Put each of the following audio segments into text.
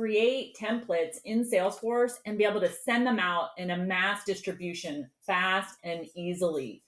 create templates in Salesforce and be able to send them out in a mass distribution fast and easily.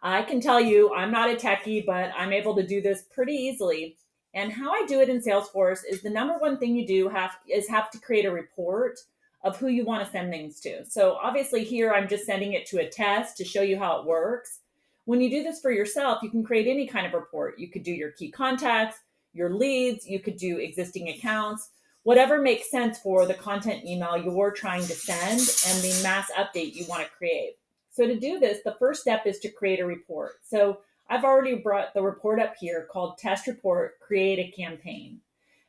I can tell you I'm not a techie, but I'm able to do this pretty easily. And how I do it in Salesforce is the number one thing you do have to create a report of who you want to send things to. So obviously here I'm just sending it to a test to show you how it works. When you do this for yourself, you can create any kind of report. You could do your key contacts, your leads, you could do existing accounts, whatever makes sense for the content email you're trying to send and the mass update you want to create. So to do this, the first step is to create a report. So I've already brought the report up here called Test Report, Create a Campaign.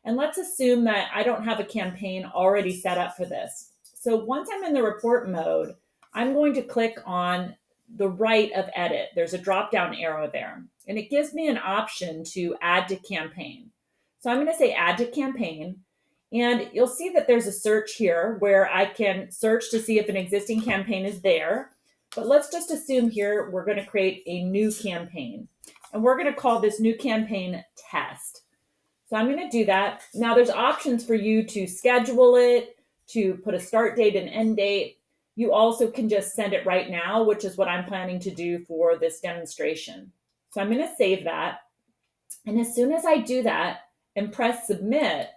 And let's assume that I don't have a campaign already set up for this. So once I'm in the report mode, I'm going to click on the right of edit. There's a drop-down arrow there, and it gives me an option to add to campaign. So I'm going to say add to campaign, and you'll see that there's a search here where I can search to see if an existing campaign is there. But let's just assume here we're going to create a new campaign, and we're going to call this new campaign test. So I'm going to do that. Now there's options for you to schedule it, to put a start date and end date. You also can just send it right now, which is what I'm planning to do for this demonstration. So I'm going to save that. And as soon as I do that and press submit,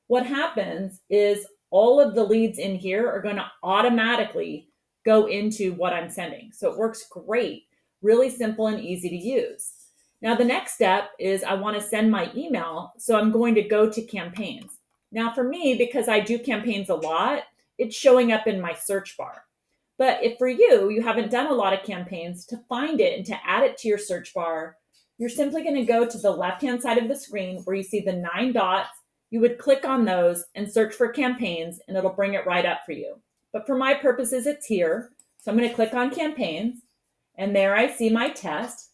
what happens is all of the leads in here are going to automatically go into what I'm sending. So it works great, really simple and easy to use. Now the next step is I want to send my email. So I'm going to go to campaigns. Now for me, because I do campaigns a lot, it's showing up in my search bar. But if for you haven't done a lot of campaigns, to find it and to add it to your search bar, you're simply going to go to the left-hand side of the screen where you see the 9 dots. You would click on those and search for campaigns, and it'll bring it right up for you. But for my purposes, it's here. So I'm going to click on campaigns, and there I see my test.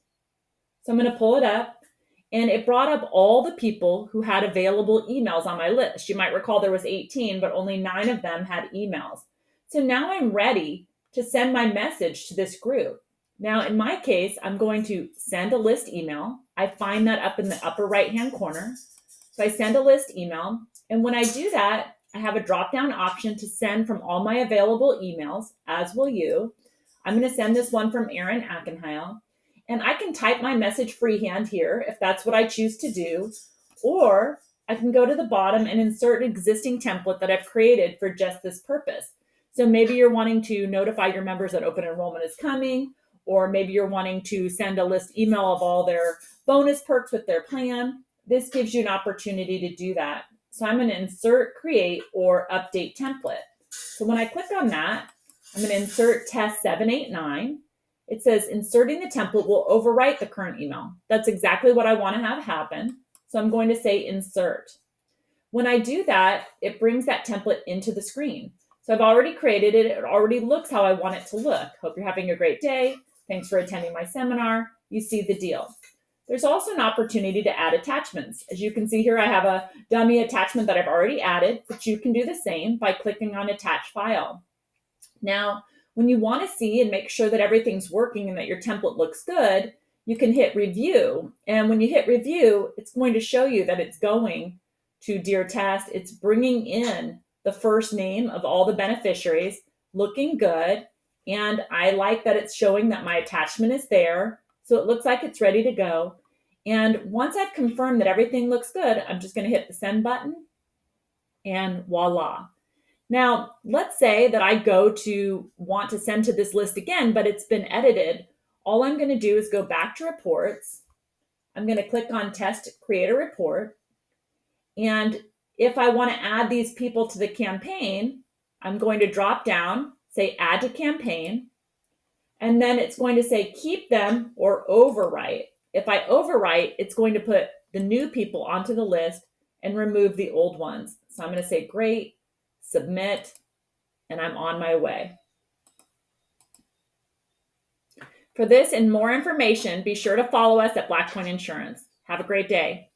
So I'm going to pull it up, and it brought up all the people who had available emails on my list. You might recall there was 18, but only 9 of them had emails. So now I'm ready to send my message to this group. Now, in my case, I'm going to send a list email. I find that up in the upper right-hand corner. So I send a list email. And when I do that, I have a drop-down option to send from all my available emails, as will you. I'm going to send this one from Erin Ackenheil. And I can type my message freehand here if that's what I choose to do. Or I can go to the bottom and insert an existing template that I've created for just this purpose. So maybe you're wanting to notify your members that open enrollment is coming, or maybe you're wanting to send a list email of all their bonus perks with their plan. This gives you an opportunity to do that. So I'm going to insert, create, or update template. So when I click on that, I'm going to insert test 789. It says inserting the template will overwrite the current email. That's exactly what I want to have happen. So I'm going to say insert. When I do that, it brings that template into the screen. So I've already created it. It already looks how I want it to look. Hope you're having a great day. Thanks for attending my seminar. You see the deal. There's also an opportunity to add attachments. As you can see here, I have a dummy attachment that I've already added, but you can do the same by clicking on Attach File. Now, when you want to see and make sure that everything's working and that your template looks good, you can hit Review. And when you hit Review, it's going to show you that it's going to Dear Test. It's bringing in the first name of all the beneficiaries, looking good. And I like that it's showing that my attachment is there. So it looks like it's ready to go. And once I've confirmed that everything looks good, I'm just going to hit the send button and voila. Now, let's say that I want to send to this list again, but it's been edited. All I'm going to do is go back to reports. I'm going to click on test, create a report. And if I want to add these people to the campaign, I'm going to drop down, say add to campaign. And then it's going to say keep them or overwrite. If I overwrite, it's going to put the new people onto the list and remove the old ones. So I'm going to say great, submit, and I'm on my way. For this and more information, be sure to follow us at Black Point Insurance. Have a great day.